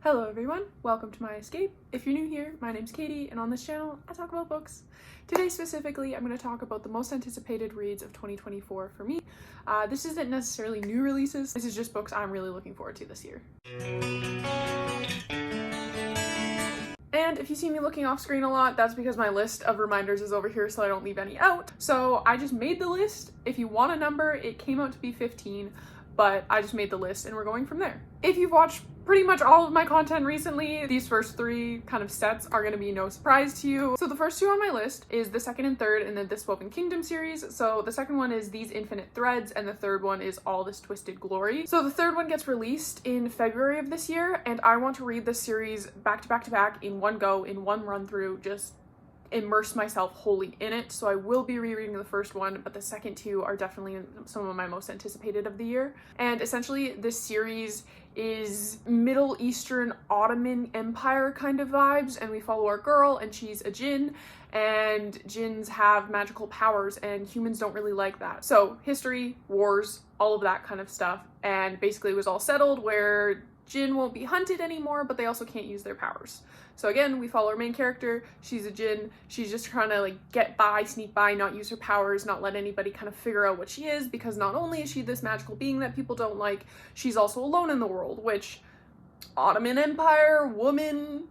Hello everyone, welcome to my escape. If you're new here, my name's Katie, and on this channel, I talk about books. Today specifically, I'm going to talk about the most anticipated reads of 2024 for me. This isn't necessarily new releases, this is just books I'm really looking forward to this year. And if you see me looking off screen a lot, that's because my list of reminders is over here so I don't leave any out. So I just made the list. If you want a number, it came out to be 15, but I just made the list and we're going from there. If you've watched pretty much all of my content recently, these first three kind of sets are going to be no surprise to you. So the first two on my list is the second and third in the This Woven Kingdom series. So the second one is These Infinite Threads, and the third one is All This Twisted Glory. So the third one gets released in February of this year, and I want to read this series back to back to back in one go, in one run through, just immerse myself wholly in it. So I will be rereading the first one, but the second two are definitely some of my most anticipated of the year. And essentially this series is Middle Eastern Ottoman Empire kind of vibes, and we follow our girl and she's a djinn, and djinns have magical powers and humans don't really like that. So history, wars, all of that kind of stuff, and basically it was all settled where djinn won't be hunted anymore, but they also can't use their powers. So again, we follow our main character. She's a djinn. She's just trying to get by, sneak by, not use her powers, not let anybody kind of figure out what she is, because not only is she this magical being that people don't like, she's also alone in the world, which Ottoman Empire, woman,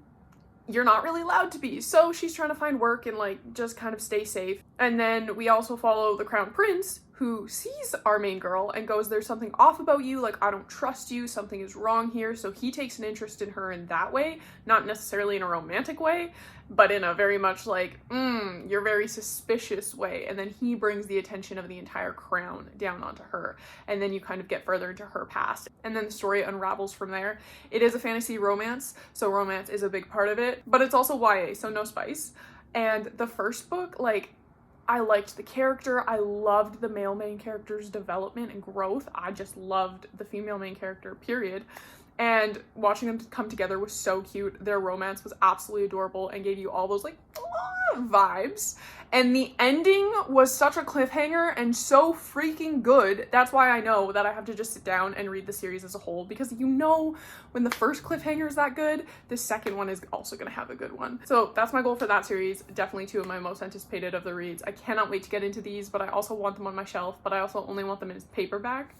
you're not really allowed to be. So she's trying to find work and just kind of stay safe. And then we also follow the crown prince, who sees our main girl and goes, there's something off about you, I don't trust you, something is wrong here. So he takes an interest in her in that way, not necessarily in a romantic way, but in a very much you're very suspicious way. And then he brings the attention of the entire crown down onto her. And then you kind of get further into her past. And then the story unravels from there. It is a fantasy romance, so romance is a big part of it, but it's also YA, so no spice. And the first book, I liked the character. I loved the male main character's development and growth. I just loved the female main character, period. And watching them come together was so cute. Their romance was absolutely adorable and gave you all those vibes. And the ending was such a cliffhanger and so freaking good. That's why I know that I have to just sit down and read the series as a whole, because when the first cliffhanger is that good, the second one is also going to have a good one. So that's my goal for that series. Definitely two of my most anticipated of the reads. I cannot wait to get into these, but I also want them on my shelf, but I also only want them in paperback.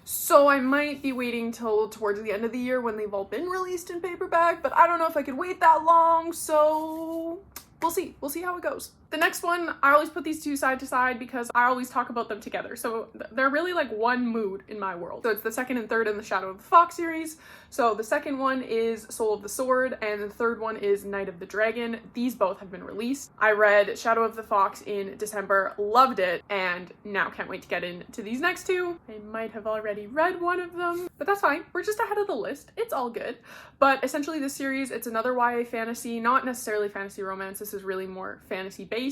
So I might be waiting till towards the end of the year when they've all been released in paperback, but I don't know if I could wait that long, so we'll see. We'll see how it goes. The next one, I always put these two side to side because I always talk about them together. So they're really one mood in my world. So it's the second and third in the Shadow of the Fox series. So the second one is Soul of the Sword, and the third one is Night of the Dragon. These both have been released. I read Shadow of the Fox in December, loved it, and now can't wait to get into these next two. I might have already read one of them, but that's fine. We're just ahead of the list. It's all good. But essentially this series, it's another YA fantasy, not necessarily fantasy romance. This is really more fantasy based.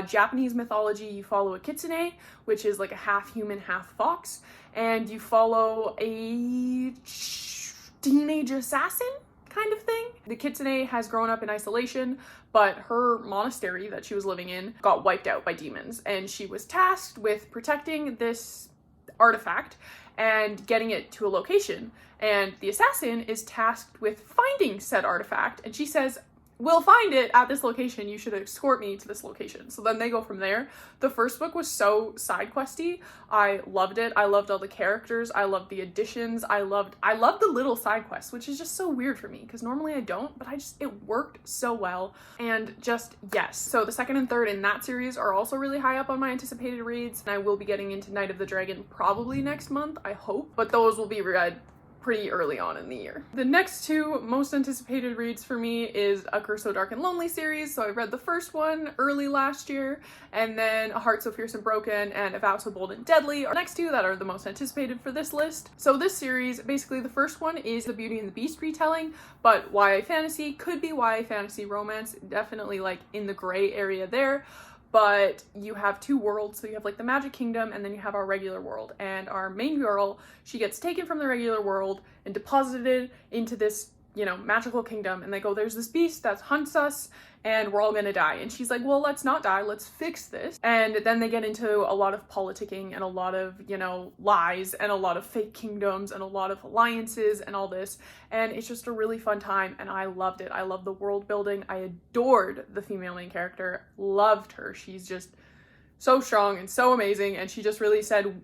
Japanese mythology, you follow a kitsune, which is a half human, half fox, and you follow a teenage assassin kind of thing. The kitsune has grown up in isolation, but her monastery that she was living in got wiped out by demons, and she was tasked with protecting this artifact and getting it to a location. And the assassin is tasked with finding said artifact, and she says, we'll find it at this location, you should escort me to this location. So then they go from there. The first book was so side questy. I loved it. I loved all the characters. I loved the additions. I loved the little side quests, which is just so weird for me because normally I don't, but it worked so well. And just, yes. So the second and third in that series are also really high up on my anticipated reads. And I will be getting into Night of the Dragon probably next month, I hope, but those will be read pretty early on in the year. The next two most anticipated reads for me is A Curse So Dark and Lonely series. So I read the first one early last year, and then A Heart So Fierce and Broken and A Vow So Bold and Deadly are the next two that are the most anticipated for this list. So this series, basically the first one is the Beauty and the Beast retelling, but YA fantasy, could be YA fantasy romance, definitely in the gray area there. But you have two worlds, so you have the Magic Kingdom and then you have our regular world. And our main girl, she gets taken from the regular world and deposited into this you know, magical kingdom, and they go, there's this beast that hunts us and we're all gonna die. And she's like, well, let's not die, let's fix this. And then they get into a lot of politicking and a lot of, you know, lies and a lot of fake kingdoms and a lot of alliances and all this. And it's just a really fun time, and I loved it. I love the world building. I adored the female main character, loved her. She's just so strong and so amazing, and she just really said,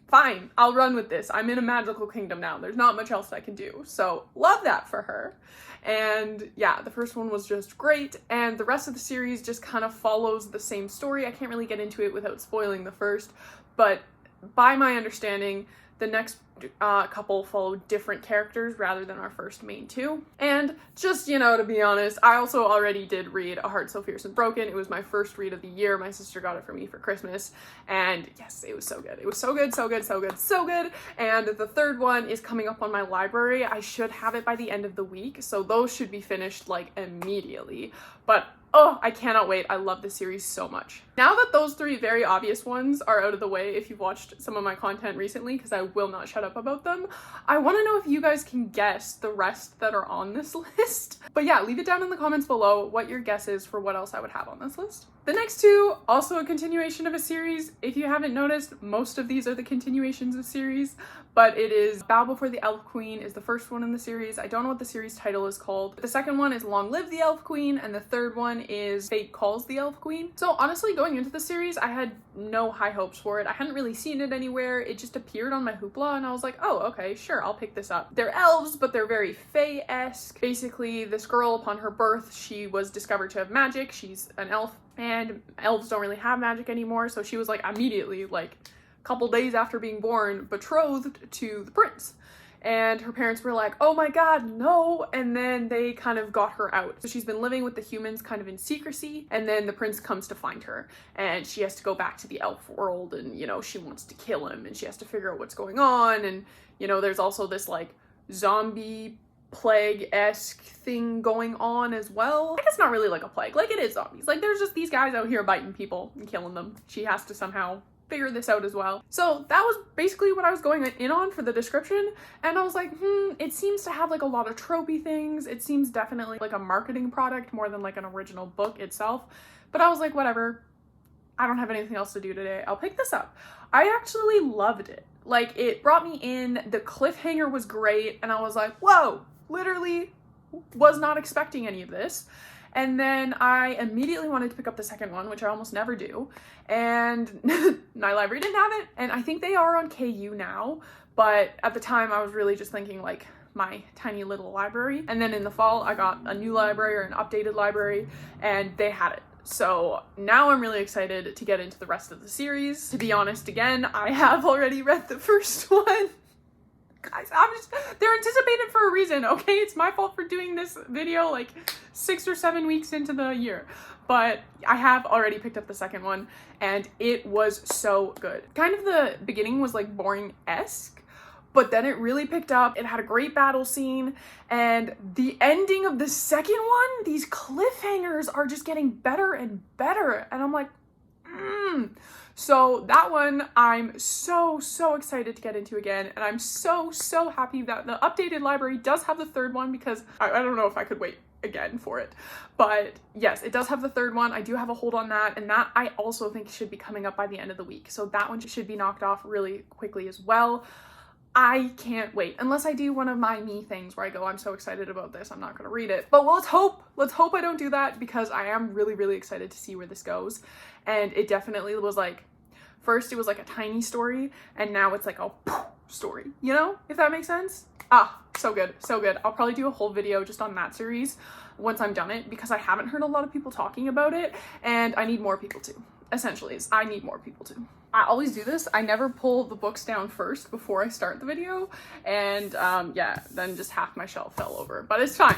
fine, I'll run with this. I'm in a magical kingdom now. There's not much else I can do. So love that for her. And yeah, the first one was just great, and the rest of the series just kind of follows the same story. I can't really get into it without spoiling the first, but by my understanding, the next couple follow different characters rather than our first main two. And just, you know, to be honest, I also already did read A Heart So Fierce and Broken. It was my first read of the year. My sister got it for me for Christmas, and yes, it was so good. It was so good, so good, so good, so good. And the third one is coming up on my library. I should have it by the end of the week, so those should be finished like immediately. But oh, I cannot wait. I love this series so much. Now that those three very obvious ones are out of the way, if you've watched some of my content recently, because I will not shut up about them, I want to know if you guys can guess the rest that are on this list. But yeah, leave it down in the comments below what your guess is for what else I would have on this list. The next two, also a continuation of a series. If you haven't noticed, most of these are the continuations of series, but it is Bow Before the Elf Queen is the first one in the series. I don't know what the series title is called. The second one is Long Live the Elf Queen, and the third one is Fate Calls the Elf Queen. So honestly, going into the series, I had no high hopes for it. I hadn't really seen it anywhere. It just appeared on my Hoopla, and I was like, oh, okay, sure, I'll pick this up. They're elves, but they're very fae-esque. Basically, this girl, upon her birth, she was discovered to have magic. She's an elf, and elves don't really have magic anymore, so she was like immediately, like a couple days after being born, betrothed to the prince. And her parents were like, oh my god, no, and then they kind of got her out. So she's been living with the humans kind of in secrecy, and then the prince comes to find her, and she has to go back to the elf world, and, you know, she wants to kill him, and she has to figure out what's going on, and, you know, there's also this, like, zombie plague-esque thing going on as well. I guess not really like a plague, like it is zombies. Like, there's just these guys out here biting people and killing them. She has to somehow figure this out as well. So that was basically what I was going in on for the description, and I was like, it seems to have like a lot of tropey things. It seems definitely like a marketing product more than like an original book itself, but I was like, whatever, I don't have anything else to do today, I'll pick this up. I actually loved it. Like, it brought me in, the cliffhanger was great, and I was like, whoa, literally was not expecting any of this. And then I immediately wanted to pick up the second one, which I almost never do, and my library didn't have it, and I think they are on KU now, but at the time I was really just thinking like my tiny little library. And then in the fall I got a new library, or an updated library, and they had it. So now I'm really excited to get into the rest of the series. To be honest, again, I have already read the first one. Guys, they're anticipated for a reason, okay? It's my fault for doing this video like 6 or 7 weeks into the year. But I have already picked up the second one, and it was so good. Kind of the beginning was like boring-esque, but then it really picked up. It had a great battle scene, and the ending of the second one, these cliffhangers are just getting better and better, and I'm like, So that one I'm so excited to get into again, and I'm so happy that the updated library does have the third one, because I don't know if I could wait again for it. But yes, it does have the third one. I do have a hold on that, and that I also think should be coming up by the end of the week. So that one should be knocked off really quickly as well. I can't wait, unless I do one of my me things where I go, I'm so excited about this, I'm not going to read it. But let's hope I don't do that, because I am really excited to see where this goes. And it definitely was like, first it was like a tiny story, and now it's like a story, you know, if that makes sense. So good, so good. I'll probably do a whole video just on that series once I'm done it, because I haven't heard a lot of people talking about it, and I need more people to. Essentially, I need more people to. I always do this. I never pull the books down first before I start the video, and yeah, then just half my shelf fell over, but it's fine.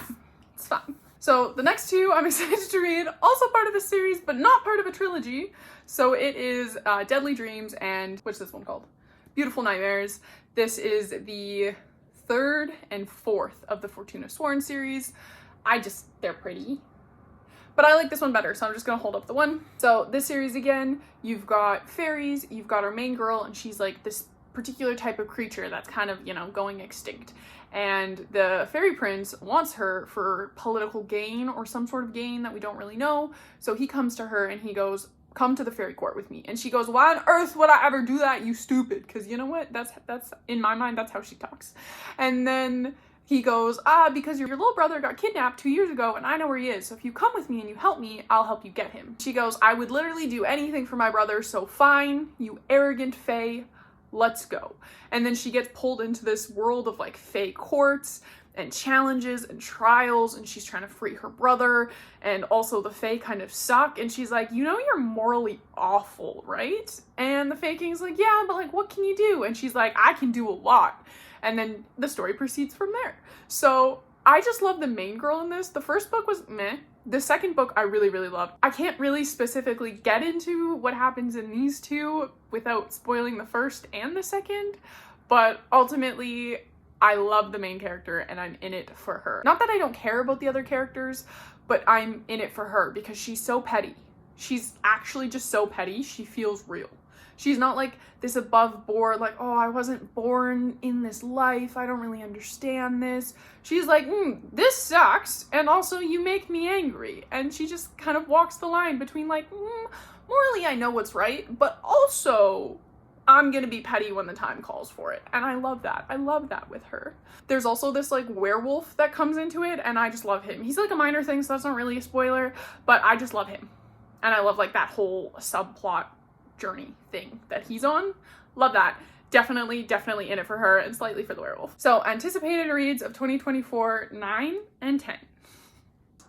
It's fine. So the next two I'm excited to read, also part of a series, but not part of a trilogy. So it is Deadly Dreams and, what's this one called? Beautiful Nightmares. This is the third and fourth of the Fortuna Sworn series. They're pretty. But I like this one better, so I'm just gonna hold up the one. So this series again, you've got fairies, you've got our main girl, and she's like this particular type of creature that's kind of, going extinct. And the fairy prince wants her for political gain or some sort of gain that we don't really know. So he comes to her and he goes, come to the fairy court with me. And she goes, why on earth would I ever do that, you stupid? Because you know what? That's in my mind, that's how she talks. And then he goes, because your little brother got kidnapped 2 years ago and I know where he is. So if you come with me and you help me, I'll help you get him. She goes, I would literally do anything for my brother. So fine, you arrogant fae, let's go. And then she gets pulled into this world of like fae courts and challenges and trials, and she's trying to free her brother, and also the fae kind of suck, and she's like, you're morally awful, right? And the fae king's like, yeah, but like, what can you do? And she's like, I can do a lot. And then the story proceeds from there. So I just love the main girl in this. The first book was meh. The second book I really, really loved. I can't really specifically get into what happens in these two without spoiling the first and the second, but ultimately I love the main character and I'm in it for her. Not that I don't care about the other characters, but I'm in it for her because she's so petty. She's actually just so petty. She feels real. She's not like this above board, like, oh, I wasn't born in this life, I don't really understand this. She's like, this sucks, and also you make me angry. And she just kind of walks the line between like, morally I know what's right, but also I'm gonna be petty when the time calls for it. And I love that. I love that with her. There's also this like werewolf that comes into it, and I just love him. He's like a minor thing, so that's not really a spoiler, but I just love him. And I love like that whole subplot journey thing that he's on. Love that. Definitely in it for her and slightly for the werewolf. So anticipated reads of 2024, 9 and 10.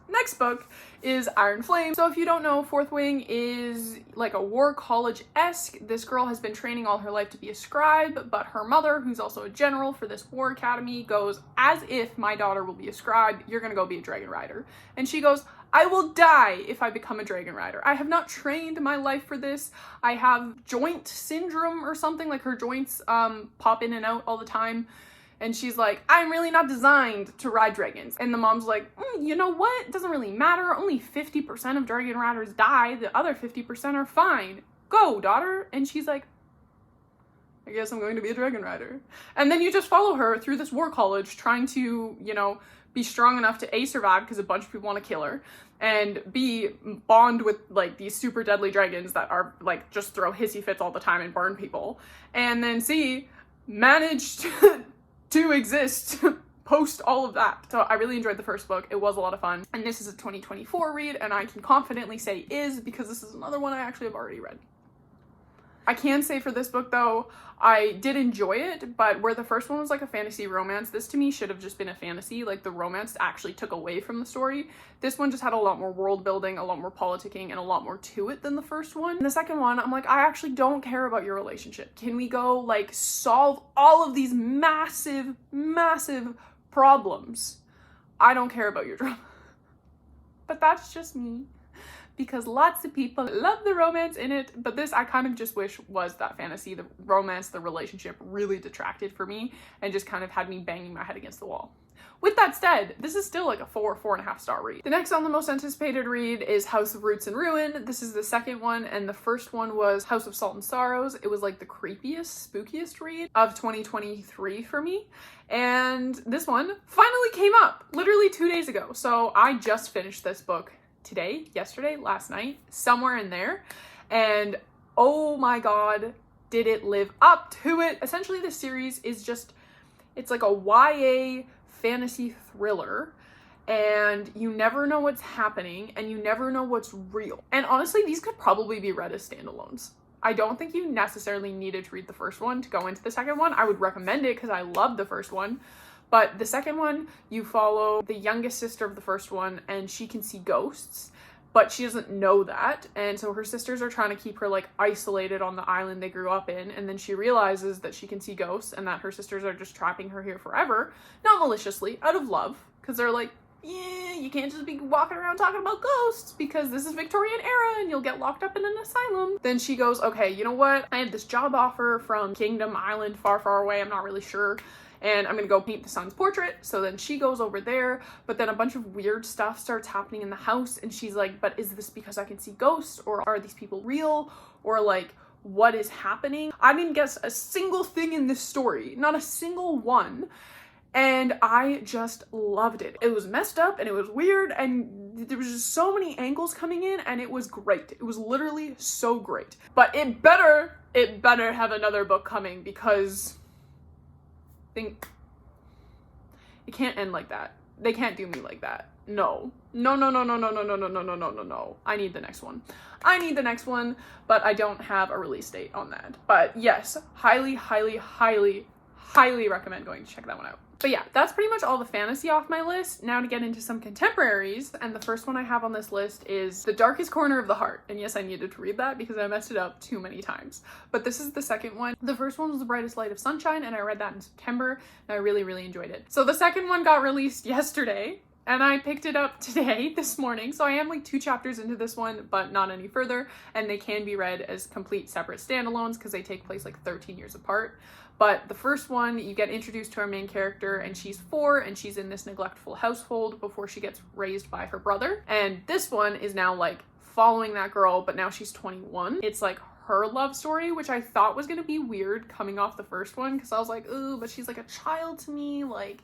Next book is Iron Flame. So if you don't know, Fourth Wing is like a war college-esque. This girl has been training all her life to be a scribe, but her mother, who's also a general for this war academy, goes, as if my daughter will be a scribe, you're gonna go be a dragon rider. And she goes, I will die if I become a dragon rider. I have not trained my life for this. I have joint syndrome or something, like her joints pop in and out all the time. And she's like, I'm really not designed to ride dragons. And the mom's like, you know what? It doesn't really matter. Only 50% of dragon riders die. The other 50% are fine. Go, daughter. And she's like, I guess I'm going to be a dragon rider. And then you just follow her through this war college trying to, be strong enough to A, survive because a bunch of people want to kill her, and B, bond with like these super deadly dragons that are like just throw hissy fits all the time and burn people. And then C, manage to exist post all of that. So I really enjoyed the first book. It was a lot of fun. And this is a 2024 read, and I can confidently say is because this is another one I actually have already read. I can say for this book though, I did enjoy it, but where the first one was like a fantasy romance, this to me should have just been a fantasy. Like the romance actually took away from the story. This one just had a lot more world building, a lot more politicking, and a lot more to it than the first one. And the second one, I'm like, I actually don't care about your relationship. Can we go like solve all of these massive, massive problems? I don't care about your drama. But that's just me. Because lots of people love the romance in it, but this I kind of just wish was that fantasy. The romance, the relationship really detracted for me and just kind of had me banging my head against the wall. With that said, this is still like a 4.5 star read. The next on the most anticipated read is House of Roots and Ruin. This is the second one, and the first one was House of Salt and Sorrows. It was like the creepiest, spookiest read of 2023 for me. And this one finally came up literally 2 days ago. So I just finished this book today, yesterday, last night, somewhere in there, and oh my god, did it live up to it. Essentially the series is just, it's like a YA fantasy thriller, and you never know what's happening and you never know what's real. And honestly, these could probably be read as standalones. I don't think you necessarily needed to read the first one to go into the second one. I would recommend it because I loved the first one. But the second one, you follow the youngest sister of the first one, and she can see ghosts, but she doesn't know that. And so her sisters are trying to keep her like isolated on the island they grew up in. And then she realizes that she can see ghosts and that her sisters are just trapping her here forever. Not maliciously, out of love, because they're like, yeah, you can't just be walking around talking about ghosts because this is Victorian era and you'll get locked up in an asylum. Then she goes, okay, you know what? I have this job offer from Kingdom Island, far, far away. I'm not really sure. And I'm gonna go paint the son's portrait. So then she goes over there, but then a bunch of weird stuff starts happening in the house, and she's like, but is this because I can see ghosts, or are these people real, or like, what is happening. I didn't guess a single thing in this story, not a single one. And I just loved it. It was messed up and it was weird and there was just so many angles coming in and it was great. It was literally so great. But it better have another book coming because it can't end like that. They can't do me like that. No. No. I need the next one. But I don't have a release date on that. But yes, highly recommend going to check that one out. But yeah, that's pretty much all the fantasy off my list. Now to get into some contemporaries, and the first one I have on this list is The Darkest Corner of the Heart. And yes, I needed to read that because I messed it up too many times. But this is the second one. The first one was The Brightest Light of Sunshine, and I read that in September, and I really enjoyed it. So the second one got released yesterday, and I picked it up today, this morning. So I am like 2 chapters into this one, but not any further, and they can be read as complete separate standalones because they take place like 13 years apart. But the first one, you get introduced to our main character and she's 4 and she's in this neglectful household before she gets raised by her brother. And this one is now like following that girl, but now she's 21. It's like her love story, which I thought was gonna be weird coming off the first one because I was like, ooh, but she's like a child to me, like.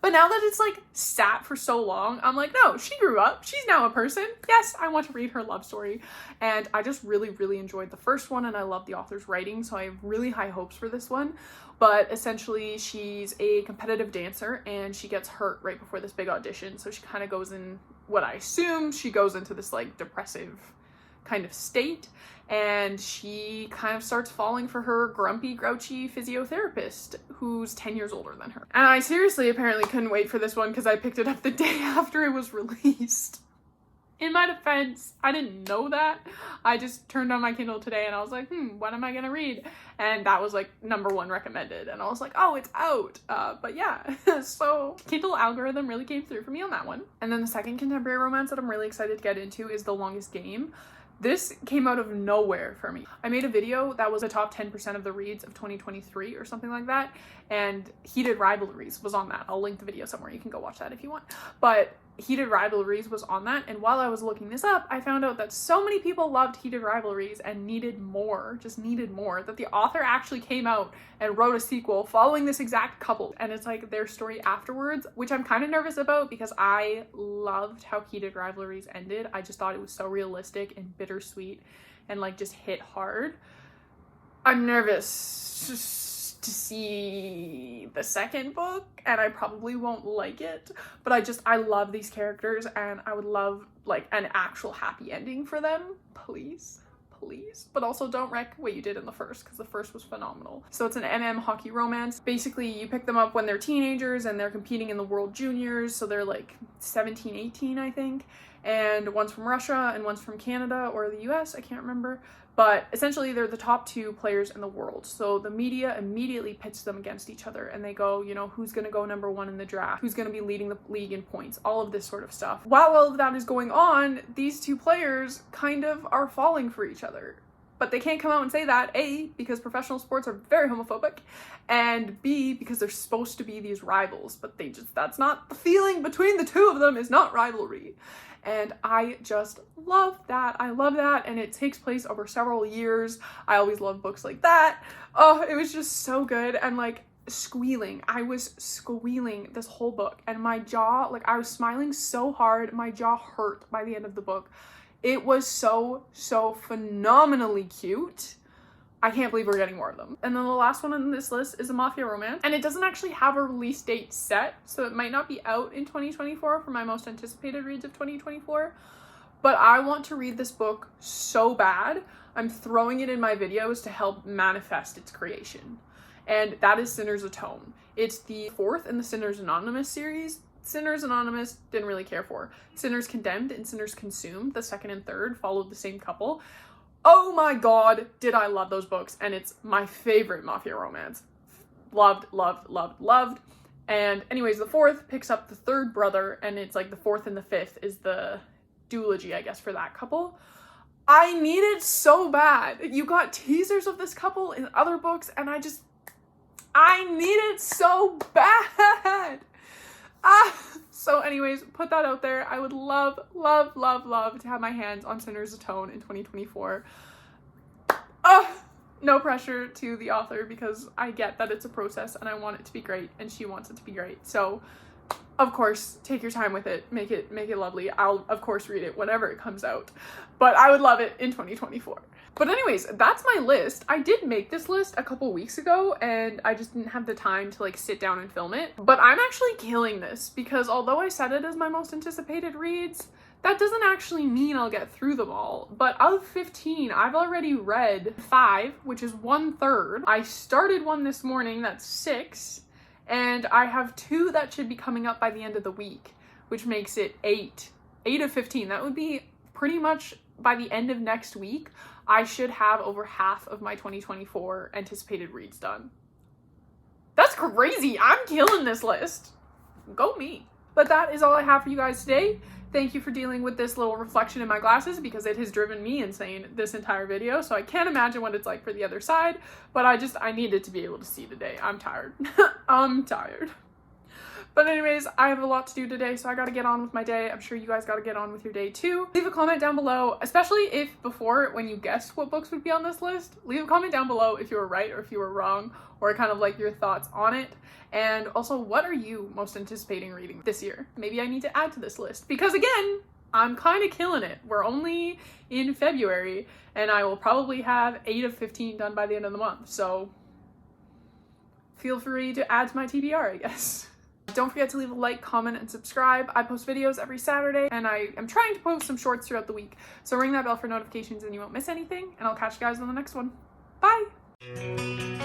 But now that it's like sat for so long, I'm like, no, she grew up. She's now a person. Yes, I want to read her love story. And I just really enjoyed the first one and I love the author's writing. So I have really high hopes for this one. But essentially she's a competitive dancer and she gets hurt right before this big audition. So she kind of goes in, what I assume, she goes into this like depressive kind of state, and she kind of starts falling for her grumpy, grouchy physiotherapist who's 10 years older than her. And I seriously apparently couldn't wait for this one because I picked it up the day after it was released. In my defense, I didn't know that. I just turned on my Kindle today and I was like, what am I gonna read? And that was like #1 recommended. And I was like, oh, it's out. But yeah, so Kindle algorithm really came through for me on that one. And then the second contemporary romance that I'm really excited to get into is The Longest Game. This came out of nowhere for me. I made a video that was the top 10% of the reads of 2023 or something like that, and Heated Rivalries was on that. I'll link the video somewhere. You can go watch that if you want. But Heated Rivalries was on that, and while I was looking this up, I found out that so many people loved Heated Rivalries and needed more, that the author actually came out and wrote a sequel following this exact couple, and it's like their story afterwards, which I'm kind of nervous about because I loved how Heated Rivalries ended. I just thought it was so realistic and bittersweet and like just hit hard. I'm nervous to see the second book, and I probably won't like it, but I love these characters and I would love like an actual happy ending for them, please. But also don't wreck what you did in the first, because the first was phenomenal. So it's an hockey romance. Basically you pick them up when they're teenagers and they're competing in the World Juniors, so they're like 17, 18 I think, and one's from Russia and one's from Canada or the US, I can't remember. But essentially they're the top 2 players in the world. So the media immediately pits them against each other and they go, you know, who's going to go #1 in the draft? Who's going to be leading the league in points? All of this sort of stuff. While all of that is going on, these 2 players kind of are falling for each other. But they can't come out and say that, A, because professional sports are very homophobic, and B, because they're supposed to be these rivals, but that's not the feeling between the 2 of them, is not rivalry. And I just love that. I love that, and it takes place over several years. I always love books like that. Oh, it was just so good, and like squealing. I was squealing this whole book, and my jaw, like I was smiling so hard, my jaw hurt by the end of the book. It was so phenomenally cute. I can't believe we're getting more of them. And then the last one on this list is a mafia romance, and it doesn't actually have a release date set, so it might not be out in 2024 for my most anticipated reads of 2024, but I want to read this book so bad. I'm throwing it in my videos to help manifest its creation, and that is Sinners Atone. It's the 4th in the Sinners Anonymous series. Sinners Anonymous didn't really care for. Sinners Condemned and Sinners Consumed, the 2nd and 3rd, followed the same couple. Oh my god, did I love those books, and it's my favorite mafia romance. Loved. And anyways, the 4th picks up the 3rd brother, and it's like the 4th and the 5th is the duology, I guess, for that couple. I need it so bad. You got teasers of this couple in other books, and I need it so bad. So anyways, put that out there. I would love to have my hands on Sinners Atone in 2024. No pressure to the author because I get that it's a process and I want it to be great and she wants it to be great. So of course, take your time with it. Make it lovely. I'll of course read it whenever it comes out, but I would love it in 2024. But anyways, that's my list. I did make this list a couple weeks ago and I just didn't have the time to like sit down and film it. But I'm actually killing this because although I said it as my most anticipated reads, that doesn't actually mean I'll get through them all. But of 15, I've already read 5, which is 1/3. I started one this morning, that's 6. And I have 2 that should be coming up by the end of the week, which makes it 8. 8 of 15. That would be pretty much by the end of next week. I should have over half of my 2024 anticipated reads done. That's crazy. I'm killing this list. Go me. But that is all I have for you guys today. Thank you for dealing with this little reflection in my glasses because it has driven me insane this entire video. So I can't imagine what it's like for the other side, but I needed to be able to see today. I'm tired. I'm tired. But anyways, I have a lot to do today, so I gotta get on with my day. I'm sure you guys gotta get on with your day too. Leave a comment down below, especially if before, when you guessed what books would be on this list, leave a comment down below if you were right or if you were wrong, or kind of like your thoughts on it. And also, what are you most anticipating reading this year? Maybe I need to add to this list because again, I'm kind of killing it. We're only in February and I will probably have 8 of 15 done by the end of the month. So feel free to add to my TBR, I guess. Don't forget to leave a like, comment, and subscribe. I post videos every Saturday, and I am trying to post some shorts throughout the week. So ring that bell for notifications and you won't miss anything, and I'll catch you guys on the next one. Bye!